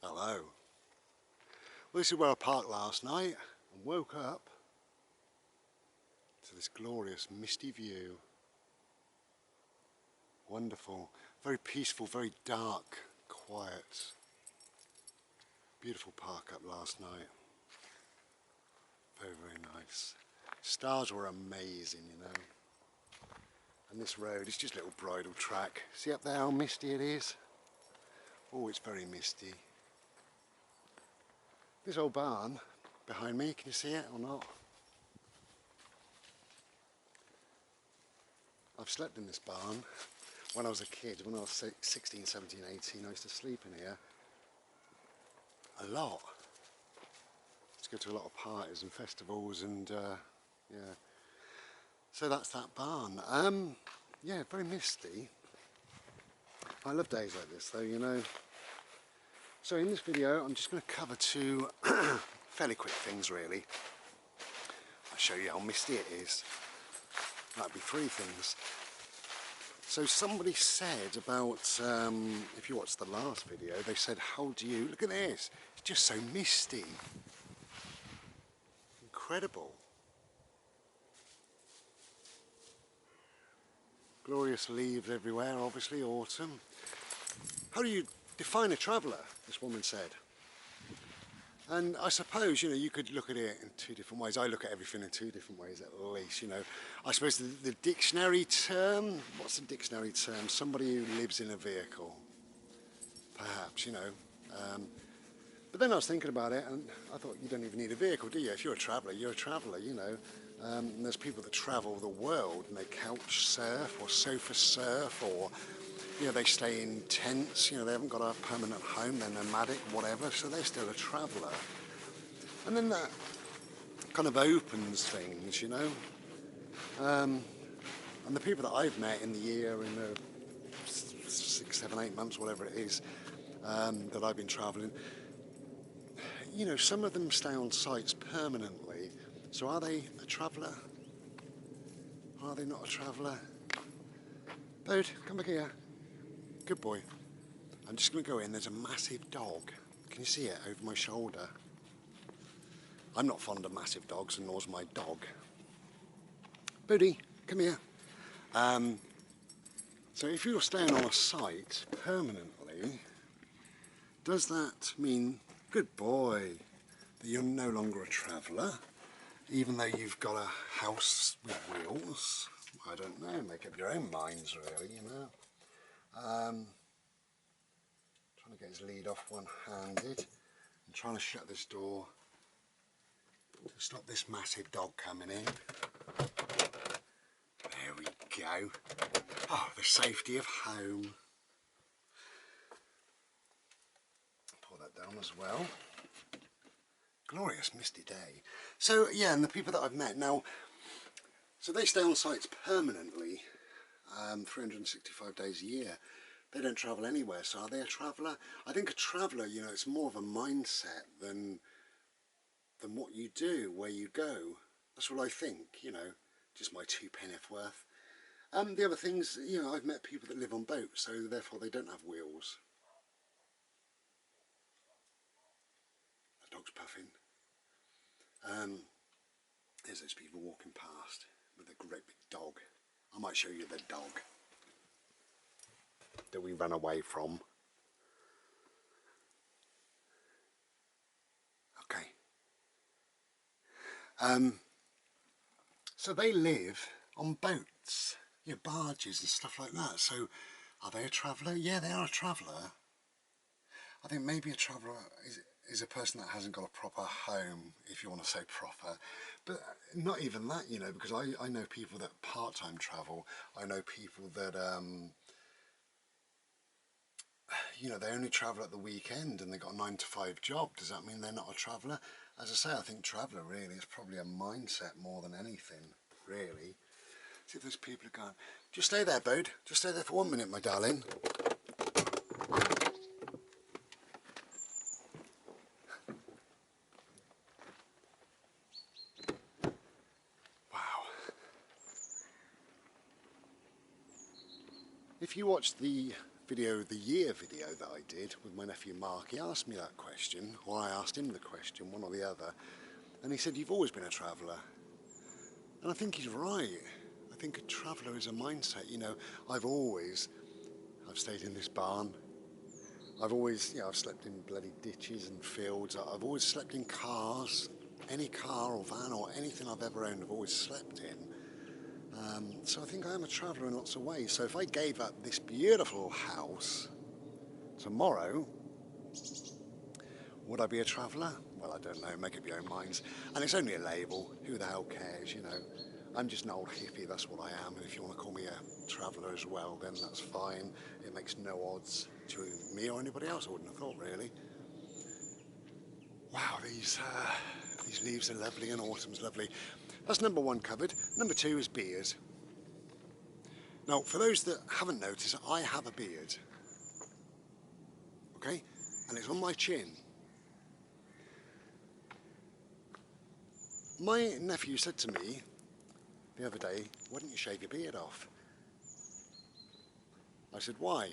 Hello. Well, this is where I parked last night and woke up to this glorious misty view. Wonderful, very peaceful, very dark, quiet. Beautiful park up last night. Very, very nice. Stars were amazing, you know. And this road is just a little bridle track. See up there how misty it is? Oh, it's very misty. This old barn behind me, can you see it or not? I've slept in this barn when I was a kid. When I was 16, 17, 18, I used to sleep in here a lot. Let's go to a lot of parties and festivals and yeah. So that's that barn. Yeah, very misty. I love days like this though, you know. So in this video I'm just going to cover two fairly quick things really. I'll show you how misty it is. That'd be three things. So somebody said about, if you watched the last video, they said, how do you, look at this, it's just so misty. Incredible. Glorious leaves everywhere, obviously, autumn. How do you define a traveller, this woman said. And I suppose, you know, you could look at it in two different ways. I look at everything in two different ways at least, you know. I suppose the dictionary term, what's the dictionary term? Somebody who lives in a vehicle, perhaps, you know. But then I was thinking about it and I thought you don't even need a vehicle, do you? If you're a traveller, you're a traveller, you know. And there's people that travel the world and they couch surf or sofa surf or, you know, they stay in tents, you know, they haven't got a permanent home, they're nomadic, whatever, so they're still a traveller. And then that kind of opens things, you know. And the people that I've met in the year, in the 6, 7, 8 months, whatever it is, that I've been travelling, you know, some of them stay on sites permanently. So are they a traveller? Are they not a traveller? Bode, come back here. Good boy. I'm just going to go in. There's a massive dog. Can you see it over my shoulder? I'm not fond of massive dogs, and nor's my dog. Bodie, come here. So if you're staying on a site permanently, does that mean, good boy, that you're no longer a traveller, even though you've got a house with wheels? I don't know, make up your own minds really, you know. Trying to get his lead off one-handed and trying to shut this door to stop this massive dog coming in. There we go. Oh, the safety of home. Pour that down as well. Glorious misty day. So yeah, and the people that I've met now, so they stay on sites permanently, 365 days a year. They don't travel anywhere, so are they a traveller? I think a traveller, you know, it's more of a mindset than what you do, where you go. That's what I think, you know, just my 2 penneth worth. The other things, you know, I've met people that live on boats, so therefore they don't have wheels. The dog's puffing. There's those people walking past with a great big dog. I might show you the dog that we ran away from. Okay. So they live on boats, you know, barges and stuff like that. So are they a traveller? Yeah, they are a traveller. I think maybe a traveller is a person that hasn't got a proper home, if you want to say proper. But not even that, you know, because I know people that part-time travel. I know people that, you know, they only travel at the weekend and they've got a 9-to-5 job. Does that mean they're not a traveller? As I say, I think traveller really is probably a mindset more than anything, really. See if those people are gone. Just stay there, Bode. Just stay there for 1 minute, my darling. If you watched the video of the year video that I did with my nephew Mark, he asked me that question, or I asked him the question, one or the other, and he said, you've always been a traveller. And I think he's right. I think a traveller is a mindset, you know. I've stayed in this barn. I've always, I've slept in bloody ditches and fields. I've always slept in cars. Any car or van or anything I've ever owned, I've always slept in. So I think I am a traveller in lots of ways. So if I gave up this beautiful house tomorrow, would I be a traveller? Well, I don't know, make up your own minds. And it's only a label, who the hell cares, you know. I'm just an old hippie, that's what I am, and if you want to call me a traveller as well, then that's fine. It makes no odds to me or anybody else, I wouldn't have thought, really. Wow, these leaves are lovely and autumn's lovely. That's number one covered. Number two is beard. Now, for those that haven't noticed, I have a beard. Okay? And it's on my chin. My nephew said to me the other day, why don't you shave your beard off? I said, why?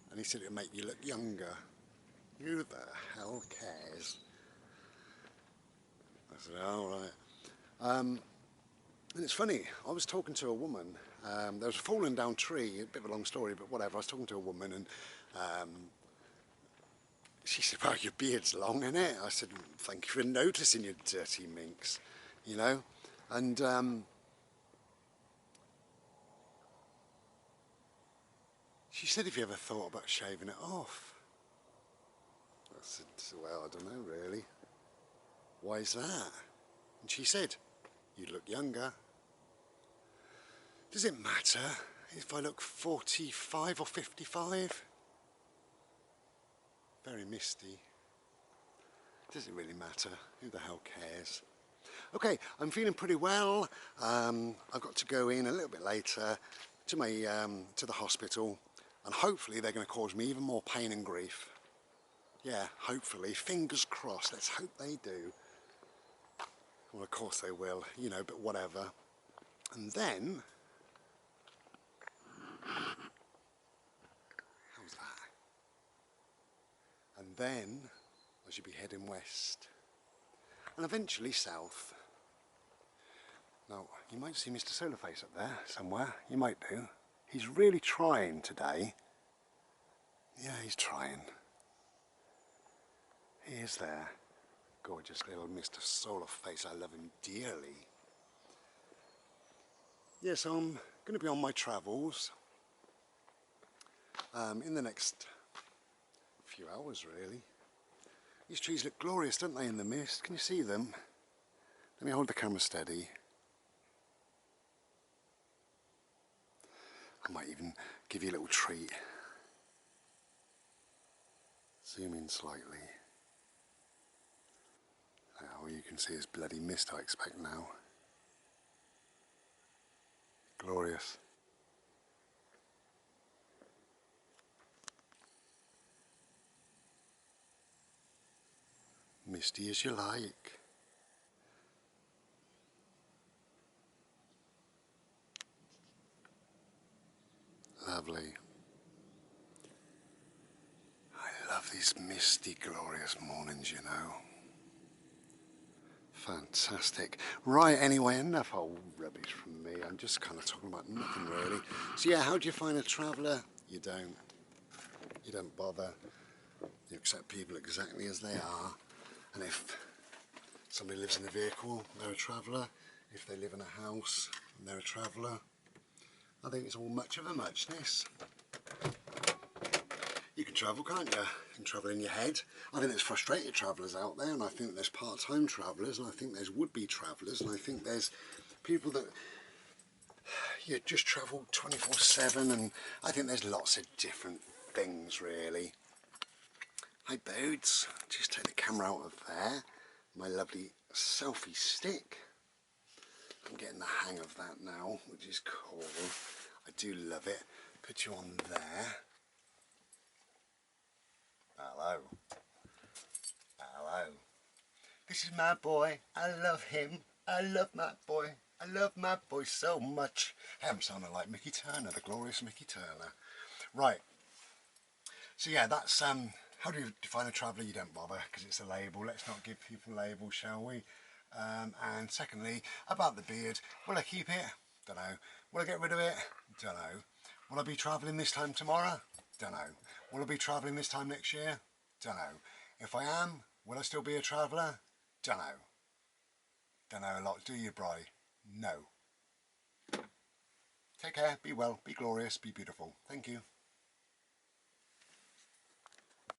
And he said, it'll make you look younger. Who the hell cares? I said, oh, right. And it's funny, I was talking to a woman, there was a fallen down tree, a bit of a long story, but whatever, I was talking to a woman and she said, well, your beard's long, isn't it? I said, thank you for noticing, you dirty minx, you know? And she said, have you ever thought about shaving it off? I said, well, I don't know, really. Why is that? And she said, you look younger. Does it matter if I look 45 or 55? Very misty. Does it really matter? Who the hell cares? Okay, I'm feeling pretty well. I've got to go in a little bit later to my to the hospital, and hopefully they're going to cause me even more pain and grief. Yeah, hopefully. Fingers crossed. Let's hope they do. Well, of course they will, you know, but whatever. And then, how's that? And then I should be heading west and eventually south. Now, you might see Mr. Solarface up there somewhere. You might do. He's really trying today. Yeah, he's trying. He is there. Gorgeous little Mr. Solarface. I love him dearly. Yes, I'm going to be on my travels in the next few hours, really. These trees look glorious, don't they, in the mist? Can you see them? Let me hold the camera steady. I might even give you a little treat. Zoom in slightly. All you can see is bloody mist, I expect now. Glorious. Misty as you like. Lovely. I love these misty, glorious mornings, you know. Fantastic. Right, anyway, enough old rubbish from me. I'm just kind of talking about nothing really. So yeah, how do you find a traveller? You don't. You don't bother. You accept people exactly as they are. And if somebody lives in a vehicle, they're a traveller. If they live in a house, they're a traveller. I think it's all much of a muchness. You can travel, can't you? You can travel in your head. I think there's frustrated travellers out there, and I think there's part-time travellers, and I think there's would-be travellers, and I think there's people that just travel 24/7, and I think there's lots of different things, really. Hi, Bodes. Just take the camera out of there. My lovely selfie stick. I'm getting the hang of that now, which is cool. I do love it. Put you on there. Hello. Hello. This is my boy. I love him. I love my boy. I love my boy so much. I'm sounding like Mickey Turner, the glorious Mickey Turner. Right. So yeah, that's how do you define a traveller? You don't bother because it's a label. Let's not give people labels, shall we? And secondly, about the beard, will I keep it? Don't know. Will I get rid of it? Don't know. Will I be travelling this time tomorrow? Don't know. Will I be travelling this time next year? Don't know. If I am, will I still be a traveller? Don't know. Don't know a lot, do you, Bri? No. Take care, be well, be glorious, be beautiful. Thank you.